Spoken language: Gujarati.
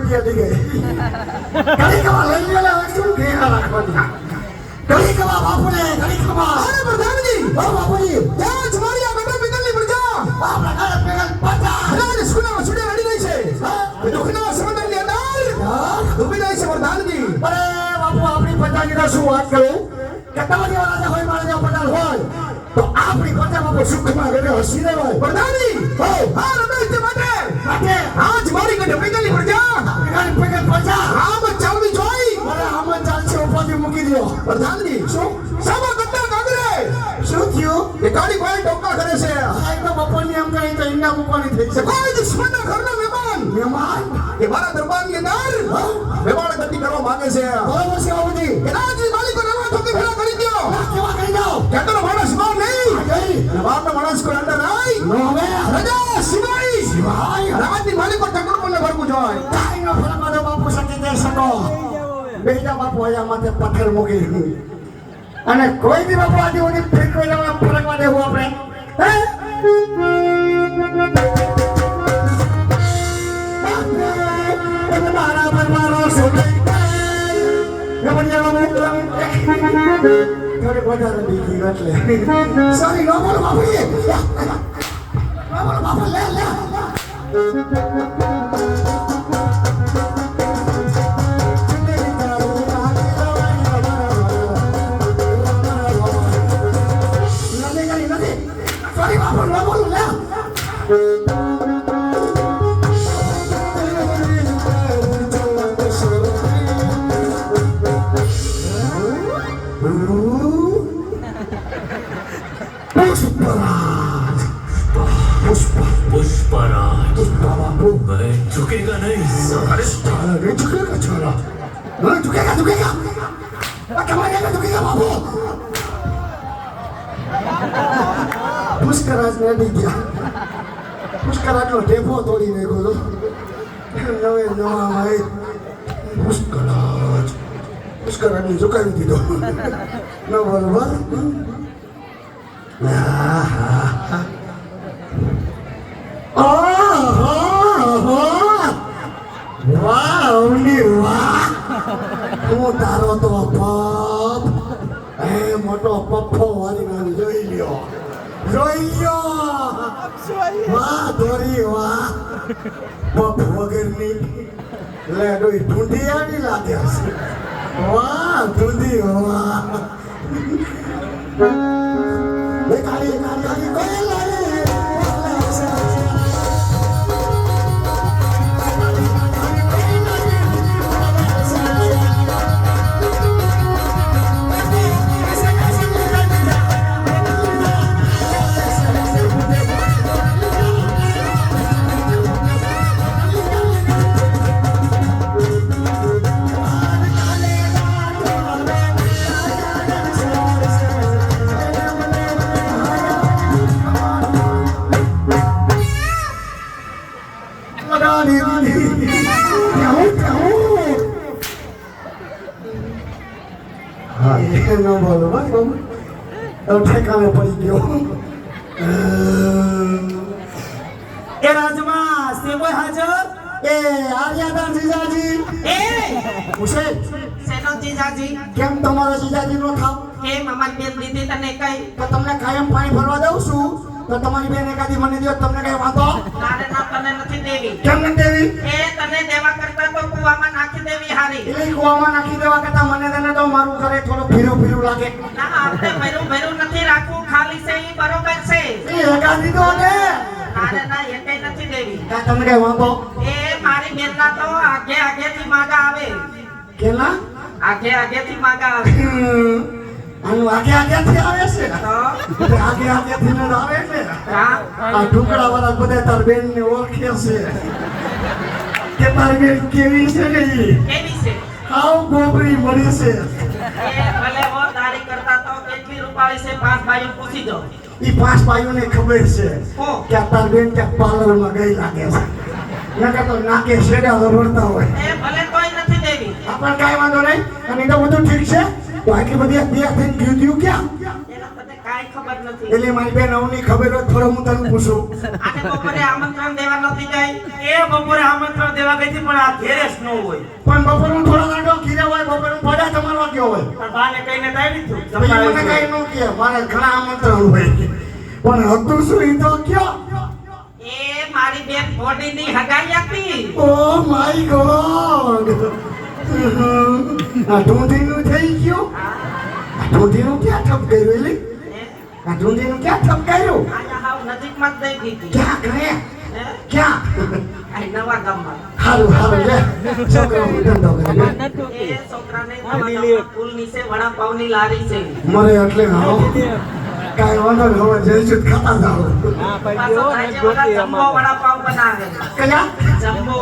दिया दी गई कड़ी कवा ले ले શું કે રાખવાની कड़ी कवा बापू ने कड़ी कवा अरे प्रधान जी ओ बापू जी ત્યાં જ મારી આ બેટા પિતલની પડજા આપણા ઘરે પેગલ પડજા અરે સુના સુડે રડી રહી છે દુખના સમંદરની અંદર ડૂબી રહી છે પ્રધાન जी અરે બાપુ આપણી પડજાની શું વાત કરું કે તમારી વાળા હોય મારા જેવો પટાલ હોય તો આપણી પડજા બાપુ સુખમાં ઘરે હસી રહેવાય પ્રધાન जी હો હા રમેશ તે માટે આજ મારી ઘરે પેગલની પડજા ઘરે પેગલ પડજા આમ ચાલવી જોઈ અરે આમ ચાલશે ઉપાધી મૂકી દો પ્રધાન जी શું સામા ગટ્ટા કાગરે શું થયું એ ગાડી કોઈ ટોકા કરે છે આ તો બપોરની એમ કહી તો ઇન્ના મૂકવાની થઈ છે કોઈ દુશ્મનના ઘરનો મહેમાન એ મારા દરબારની અંદર મહેમાન ગતિ કરવા માંગે છે બરાબર છે બાબુજી એ રાજી માલિકો રહેવા તો કે ભેળા કરી દો કેવા કરી દો કેતનો માણસ બહાર નહીં બહારનો માણસ કોઈ અંદર નહીં નો હવે રજા સિવાય રાજી માલિકો ટકર મને ભરવું જોઈએ કાઈ નો ફરક પડે બાપુ સકી દે શકો બેટા બાપુ આયા માથે પથ્થર મૂકી અને કોઈ બી બાપુ આજી ઓની ફેંક વેલા ફરકવા દેવું આપણે હે મારા પર મારો સોનાઈ એ બનિયાનો થોડે વધારે દીધી એટલે સોરી નો બોલો બાપુજી નો બોલો બાપુ લે पुष्पराज मैं झुकेगा नहीं अरे झुकेगा छोरा नहीं झुकेगा कमाएगा झुकेगा बाबू पुष्पराज ने नहीं दिया पुष्पराज નો ટેપો તોડી નાખ્યો તો નવે નવા ભાઈ પુષ્કરાજ ને ઝુકાવી દીધો ન બરોબર વાહ ઓલી વાહ હું તારો તો પપ એ મોટો પપ્પો વાળી નામ જોઈ લ્યો વાહ દોરી વાહ પપ વગરની લે ડોઈ ઢૂંઢી આવી લાગે છે વાહ ઢૂંઢી વાહ લે કાળી કોઈ લાગે no બોલો ભાઈ બાબુ ઠેકાણે પડી ગયો એ રાજમાં સેવોય હાજર એ આર્યાદાન જીજાજી એ ઉસે સેનો જીજાજી કેમ તમારો જીજાજી નો થાવ કેમ અમારી બેન દીદી તને કઈ તો તમને કાયમ પાણી ભરવા દઉં છું તો તમારી બેન એકાદી મને દો તમને કઈ વાંધો નારે ના તને નથી દેવી કેમ નથી દેવી એ તને દેવા કરતા તો કુવામાં નાખી દેવી હારી એ કુવામાં નાખી દેવા કરતા મને તને તો મારું ઘરે થોડું ફીરું લાગે ના આપણે ભેરું નથી રાખવું ખાલી છે ઈ બરોબર છે એ એકાદી તો ને નારે ના એ કઈ નથી દેવી કા તમને કઈ વાંધો એ મારી બેન ના તો આગે થી માગા આવે કેલા આગે થી માગા આવે આનું આગે થી આવે છે તો આગે થી ન આવે છે હા આ ઢુકડા વાળા બધા તાર બેન ને ઓળખે છે કે તાર બેન કેવી છે ને કેવી છે હાવ ગોબરી મળી છે એ ભલે ઓ તારી કરતા તો કેટલી રૂપાળી છે પાંચ ભાઈઓ પૂછી દો ઈ પાંચ ભાઈઓને ખબર છે હો કે આ તાર બેન ક્યાંક પાર્લરમાં ગઈ લાગે છે નકર તો નાકે શેડા રબડતા હોય એ ભલે કોઈ નથી દેવી આપણને કાંઈ વાંધો નહીં અને એ તો બધું ઠીક છે તો આટલી બધી બે થઈને ગયું ક્યાં એના તને કાઈ ખબર નથી એટલે મારી બેન અવની ખબર હોય થોડો હું તને પૂછું આને બપોરે આમંત્રણ દેવા નથી ગઈ એ બપોરે આમંત્રણ દેવા ગઈ હતી પણ આ ઘેરે ન હોય પણ બપોરનું થોડા લાડો ઘીરે હોય, બપોરનું ભડા તમારો વાગ્યો હોય. પણ બાને કહીને તો આવી છું પછી મને કાંઈ ન કહે, મારે ઘણા આમંત્રણ હોય. પણ હતું શું ઈ તો કયો? એ મારી બેન બોડીની હગાઈ હતી ઓ માય ગોડ. આ ઢૂંઢીનું થઈ ગયું. આ ઢૂંઢીનું ક્યાં ઠપ કર્યું એલી? આ ઢૂંઢીનું ક્યાં ઠપ કર્યું? આયા હાવ નજીકમાં જ દઈ દીધી ક્યાં કરે? હે? ક્યાં? આ નવા ગામમાં હારું હારું લે. છોકરો ધંધો કરે લે. એ છોકરાને નવા ગામમાં પુલ નીચે વડાપાવની લારી છે મરે એટલે આવો. કાંઈ વાંધો નહીં, હવે જઈશું તો ખાતા જાઓ. પાછો આજે ઓલા જમ્બો વડાપાવ બનાવે કયા? જમ્બો